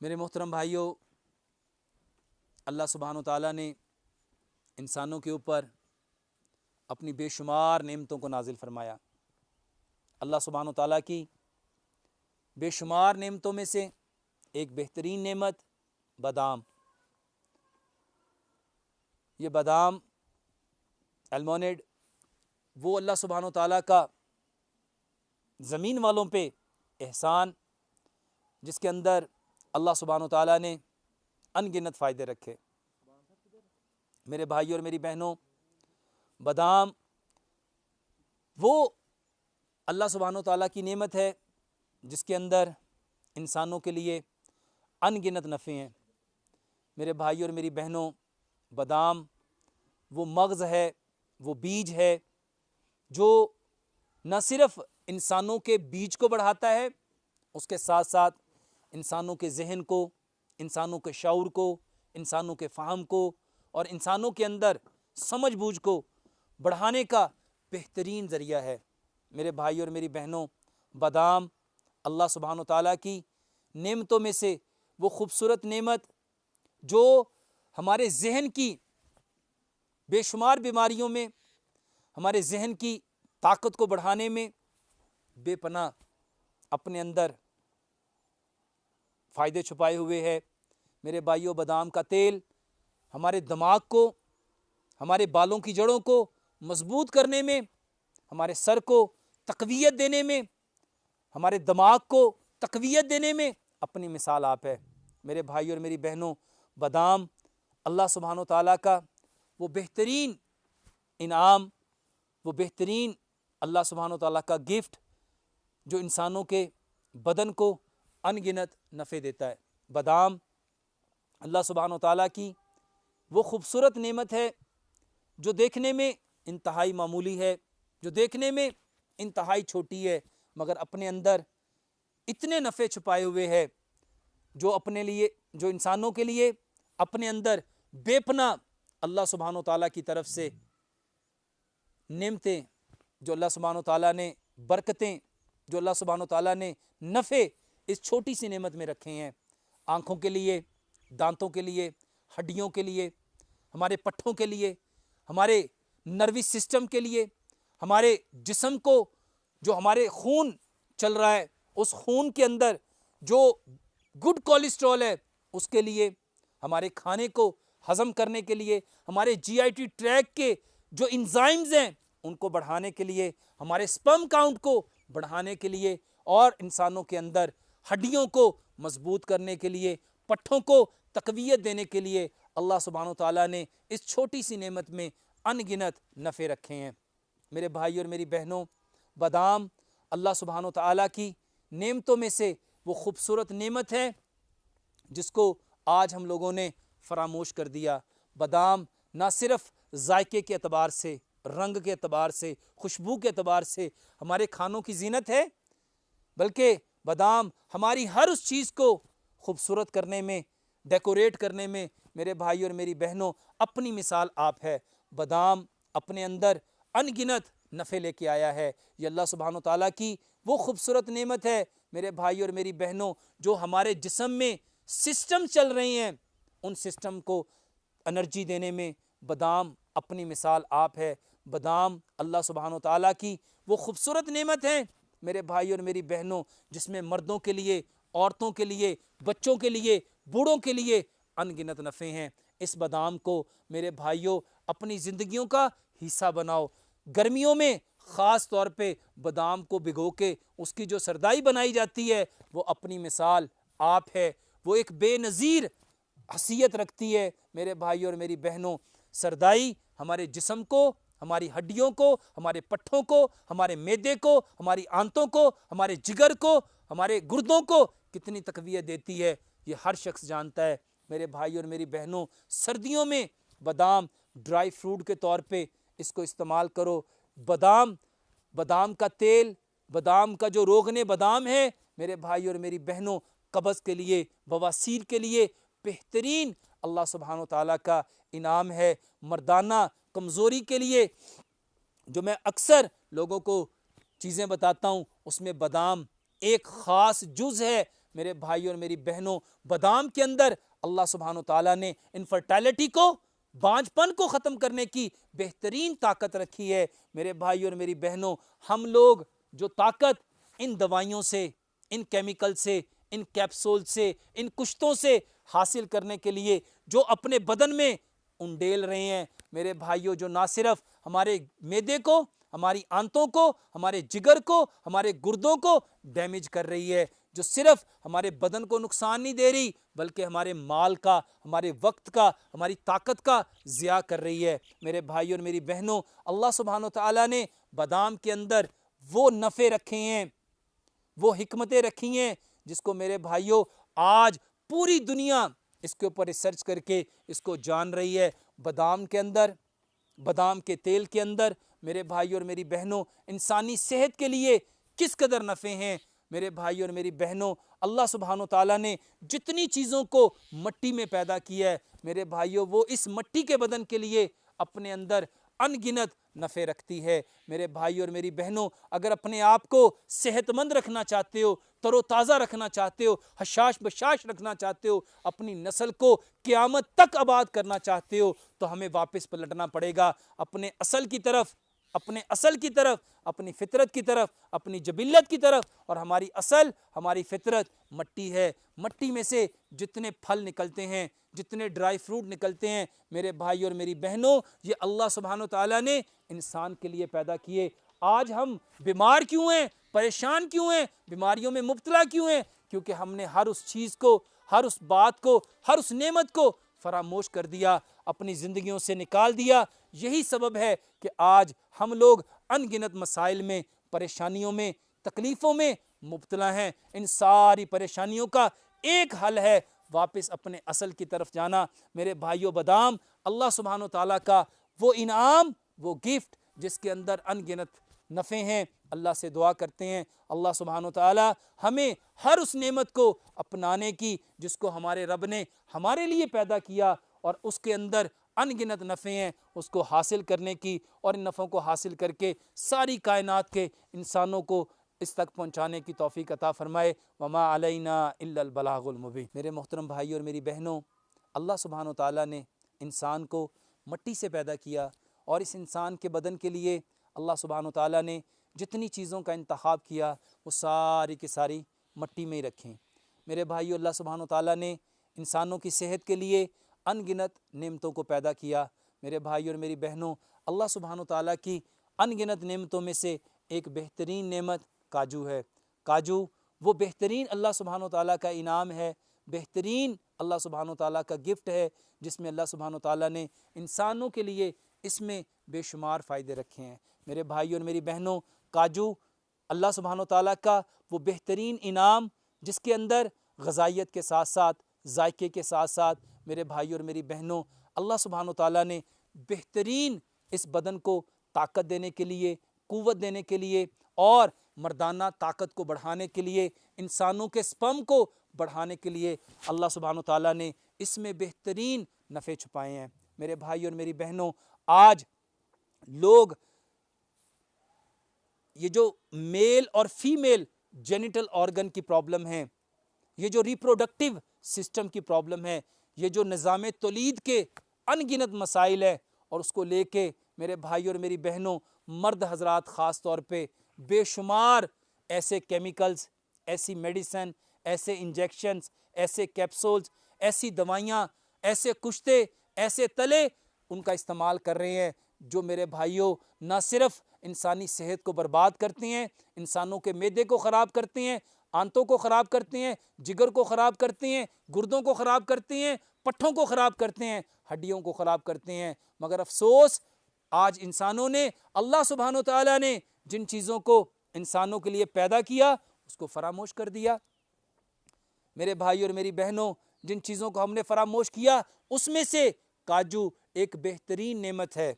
मेरे मोहतरम भाइयों, अल्लाह सुब्हानो ताला ने इंसानों के ऊपर अपनी बेशुमार नेमतों को नाजिल फरमाया। अल्लाह सुब्हानो ताला की बेशुमार नेमतों में से एक बेहतरीन नेमत बादाम। ये बादाम अल्मोनेड वो अल्लाह सुब्हानो ताला का ज़मीन वालों पे एहसान, जिसके अंदर अल्लाह सुब्हानो ताला ने अनगिनत फ़ायदे रखे। मेरे भाइयों और मेरी बहनों, बादाम वो अल्लाह सुब्हानो ताला की नेमत है जिसके अंदर इंसानों के लिए अनगिनत नफ़े हैं। मेरे भाइयों और मेरी बहनों, बादाम वो मग़ज़ है, वो बीज है जो न सिर्फ़ इंसानों के बीज को बढ़ाता है, उसके साथ साथ इंसानों के जहन को, इंसानों के शऊर को, इंसानों के फ़हम को और इंसानों के अंदर समझ बूझ को बढ़ाने का बेहतरीन ज़रिया है। मेरे भाइयों और मेरी बहनों, बादाम अल्लाह सुब्हानो ताला की नेमतों में से वो खूबसूरत नेमत जो हमारे जहन की बेशुमार बीमारियों में, हमारे जहन की ताकत को बढ़ाने में बेपनाह अपने अंदर फ़ायदे छुपाए हुए है। मेरे भाइयों, बादाम का तेल हमारे दिमाग को, हमारे बालों की जड़ों को मजबूत करने में, हमारे सर को तक़वियत देने में, हमारे दिमाग को तक़वियत देने में अपनी मिसाल आप है। मेरे भाइयों और मेरी बहनों, बादाम अल्लाह सुब्हानो ताला का वो बेहतरीन इनाम, वो बेहतरीन अल्लाह सुब्हानो ताला का गिफ्ट जो इंसानों के बदन को अनगिनत नफ़े देता है। बादाम अल्लाह सुब्हानो ताला की वो खूबसूरत नेमत है जो देखने में इंतहाई मामूली है, जो देखने में इंतहाई छोटी है, मगर अपने अंदर इतने नफ़े छुपाए हुए है जो अपने लिए, जो इंसानों के लिए अपने अंदर बेपनाह अल्लाह सुब्हानो ताला की तरफ से नेमतें, जो अल्लाह सुब्हानो ताला ने बरकतें, जो अल्लाह सुब्हानो ताला ने नफ़े इस छोटी सी नेमत में रखे हैं। आँखों के लिए, दांतों के लिए, हड्डियों के लिए, हमारे पट्ठों के लिए, हमारे नर्वस सिस्टम के लिए, हमारे जिस्म को, जो हमारे खून चल रहा है उस खून के अंदर जो गुड कोलेस्ट्रॉल है उसके लिए, हमारे खाने को हज़म करने के लिए, हमारे जीआईटी ट्रैक के जो एंजाइम्स हैं उनको बढ़ाने के लिए, हमारे स्पर्म काउंट को बढ़ाने के लिए और इंसानों के अंदर हड्डियों को मजबूत करने के लिए, पट्ठों को तक़वियत देने के लिए अल्लाह सुब्हानो ताला ने इस छोटी सी नेमत में अनगिनत नफ़े रखे हैं। मेरे भाई और मेरी बहनों, बादाम अल्लाह सुब्हानो ताला की नेमतों में से वो खूबसूरत नेमत है जिसको आज हम लोगों ने फरामोश कर दिया। बादाम ना सिर्फ़ जायके के अतबार से, रंग के अतबार से, खुशबू के अतबार से हमारे खानों की जीनत है, बल्कि बादाम हमारी हर उस चीज़ को खूबसूरत करने में, डेकोरेट करने में मेरे भाई और मेरी बहनों अपनी मिसाल आप है। बादाम अपने अंदर अनगिनत नफ़े लेके आया है। ये अल्लाह सुब्हानो ताला की वो खूबसूरत नेमत है मेरे भाई और मेरी बहनों, जो हमारे जिस्म में सिस्टम चल रहे हैं उन सिस्टम को एनर्जी देने में बादाम अपनी मिसाल आप है। बादाम अल्लाह सुब्हानो ताला की वो खूबसूरत नेमत है मेरे भाई और मेरी बहनों, जिसमें मर्दों के लिए, औरतों के लिए, बच्चों के लिए, बूढ़ों के लिए अनगिनत नफ़े हैं। इस बादाम को मेरे भाइयों अपनी ज़िंदगियों का हिस्सा बनाओ। गर्मियों में ख़ास तौर पे बादाम को भिगो के उसकी जो सरदाई बनाई जाती है वो अपनी मिसाल आप है। वो एक बेनज़ीर हसीयत रखती है मेरे भाई और मेरी बहनों। सरदाई हमारे जिस्म को, हमारी हड्डियों को, हमारे पट्ठों को, हमारे मैदे को, हमारी आंतों को, हमारे जिगर को, हमारे गुर्दों को कितनी तक़वियत देती है ये हर शख्स जानता है। मेरे भाई और मेरी बहनों, सर्दियों में बादाम ड्राई फ्रूट के तौर पे इसको इस्तेमाल करो। बादाम का तेल, बादाम का जो रोगने बादाम है मेरे भाई और मेरी बहनों, कब्ज़ के लिए, बवासीर के लिए बेहतरीन अल्लाह सुब्हानो ताला का इनाम है। मर्दाना कमज़ोरी के लिए जो मैं अक्सर लोगों को चीज़ें बताता हूँ उसमें बादाम एक ख़ास जुज़ है मेरे भाई और मेरी बहनों, बादाम के अंदर अल्लाह सुब्हानो ताला ने इनफर्टिलिटी को, बांझपन को ख़त्म करने की बेहतरीन ताकत रखी है। मेरे भाई और मेरी बहनों, हम लोग जो ताकत इन दवाइयों से, इन केमिकल से, इन कैप्सूल से, इन कुश्तों से हासिल करने के लिए जो अपने बदन में उंडेल रहे हैं, मेरे भाइयों, जो ना सिर्फ हमारे मैदे को, हमारी आंतों को, हमारे जिगर को, हमारे गुर्दों को डैमेज कर रही है, जो सिर्फ हमारे बदन को नुकसान नहीं दे रही बल्कि हमारे माल का, हमारे वक्त का, हमारी ताकत का ज़िया कर रही है। मेरे भाई और मेरी बहनों, अल्लाह सुब्हानो ताला ने बादाम के अंदर वो नफ़े रखे हैं, वो हिकमतें रखी हैं, जिसको मेरे भाइयों आज पूरी दुनिया इसके ऊपर रिसर्च करके इसको जान रही है। बादाम के अंदर, बादाम के तेल के अंदर मेरे भाई और मेरी बहनों इंसानी सेहत के लिए किस कदर नफ़े हैं। मेरे भाई और मेरी बहनों, अल्लाह सुब्हानो ताला ने जितनी चीज़ों को मट्टी में पैदा किया है, मेरे भाइयों, वो इस मट्टी के बदन के लिए अपने अंदर अनगिनत नफ़े रखती है। मेरे भाई और मेरी बहनों, अगर अपने आप को सेहतमंद रखना चाहते हो, तरोताज़ा रखना चाहते हो, हशाश बशाश रखना चाहते हो, अपनी नस्ल को क़यामत तक आबाद करना चाहते हो, तो हमें वापस पलटना पड़ेगा अपने असल की तरफ, अपने असल की तरफ, अपनी फितरत की तरफ, अपनी जबिल्लत की तरफ। और हमारी असल, हमारी फितरत मट्टी है। मट्टी में से जितने फल निकलते हैं, जितने ड्राई फ्रूट निकलते हैं, मेरे भाई और मेरी बहनों, ये अल्लाह सुब्हानो ताला ने इंसान के लिए पैदा किए। आज हम बीमार क्यों हैं, परेशान क्यों हैं, बीमारियों में मुब्तला क्यों हैं? क्योंकि हमने हर उस चीज़ को, हर उस बात को, हर उस नेमत को फरामोश कर दिया, अपनी ज़िंदगियों से निकाल दिया। यही सबब है कि आज हम लोग अनगिनत मसाइल में, परेशानियों में, तकलीफ़ों में मुब्तला हैं। इन सारी परेशानियों का एक हल है, वापस अपने असल की तरफ जाना। मेरे भाइयों, बादाम अल्लाह सुब्हानो ताला का वो इनाम, वो गिफ्ट, जिसके अंदर अनगिनत नफ़े हैं। अल्लाह से दुआ करते हैं अल्लाह सुब्हानो ताला हमें हर उस नेमत को अपनाने की जिसको हमारे रब ने हमारे लिए पैदा किया, और उसके अंदर अनगिनत नफ़े हैं, उसको हासिल करने की, और इन नफ़ों को हासिल करके सारी कायनात के इंसानों को इस तक पहुँचाने की तौफ़ीक़ अता फ़रमाए। वमा अलैना इल्लल बलागुल मुबीन। मेरे मोहतरम भाई और मेरी बहनों, अल्लाह सुब्हानो ताला ने इंसान को मट्टी से पैदा किया, और इस इंसान के बदन के लिए अल्लाह सुब्हानो ताला ने जितनी चीज़ों का इंतखाब किया, वो सारी की सारी मट्टी में ही रखें। मेरे भाई, अल्लाह सुब्हानो ताला ने इंसानों की सेहत के लिए अनगिनत नेमतों को पैदा किया। मेरे भाई और मेरी बहनों, अल्लाह सुब्हानो ताला की अनगिनत नेमतों में से एक बेहतरीन नेमत काजू है। काजू वो बेहतरीन अल्लाह सुब्हानो ताला का इनाम है, बेहतरीन अल्लाह सुब्हानो ताला का गिफ्ट है, जिसमें अल्लाह सुब्हानो ताला ने इंसानों के लिए इसमें बेशुमार फ़ायदे रखे हैं। मेरे भाई और मेरी बहनों, काजू अल्लाह सुब्हानो ताला का वो बेहतरीन इनाम, जिसके अंदर ग़ज़ाइयत के साथ साथ, जायके के साथ साथ, मेरे भाई और मेरी बहनों, अल्लाह सुब्हानो ताला ने बेहतरीन इस बदन को ताकत देने के लिए, क़ुव्वत देने के लिए, और मर्दाना ताकत को बढ़ाने के लिए, इंसानों के स्पर्म को बढ़ाने के लिए अल्लाह सुब्हानो ताला ने इसमें बेहतरीन नफ़े छुपाए हैं। मेरे भाई और मेरी बहनों, आज लोग ये जो मेल और फीमेल जेनिटल ऑर्गन की प्रॉब्लम है, ये जो रिप्रोडक्टिव सिस्टम की प्रॉब्लम है, ये जो निज़ाम तौलीद के अनगिनत मसाइल है, और उसको लेके मेरे भाई और मेरी बहनों, मर्द हजरात ख़ास तौर पे बेशुमार ऐसे केमिकल्स, ऐसी मेडिसन, ऐसे इंजेक्शंस, ऐसे कैप्सूल्स, ऐसी दवाइयाँ, ऐसे कुश्ते, ऐसे तले उनका इस्तेमाल कर रहे हैं, जो मेरे भाइयों ना सिर्फ इंसानी सेहत को बर्बाद करते हैं, इंसानों के मैदे को ख़राब करते हैं, आंतों को ख़राब करते हैं, जिगर को ख़राब करते हैं, गुर्दों को ख़राब करते हैं, पट्ठों को ख़राब करते हैं, हड्डियों को ख़राब करते हैं। मगर अफसोस, आज इंसानों ने, अल्लाह सुब्हानो ताला ने जिन चीज़ों को इंसानों के लिए पैदा किया, उसको फरामोश कर दिया। मेरे भाई और मेरी बहनों, जिन चीज़ों को हमने फरामोश किया, उसमें से काजू एक बेहतरीन नेमत है।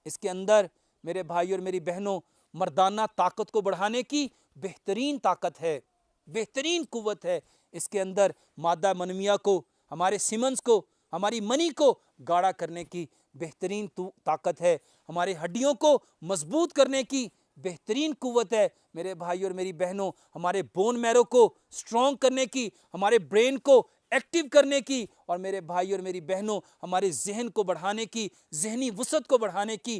इसके अंदर मेरे भाई और मेरी बहनों, मर्दाना ताकत को बढ़ाने की बेहतरीन ताकत है, बेहतरीन कुव्वत है। इसके अंदर मादा मनमिया को, हमारे सीमंस को, हमारी मनी को गाढ़ा करने की बेहतरीन ताकत है, हमारे हड्डियों को मजबूत करने की बेहतरीन कुव्वत है मेरे भाई और मेरी बहनों, हमारे बोन मैरो को स्ट्रॉन्ग करने की, हमारे ब्रेन को एक्टिव करने की, और मेरे भाई और मेरी बहनों हमारे जहन को बढ़ाने की, जहनी वसत को बढ़ाने की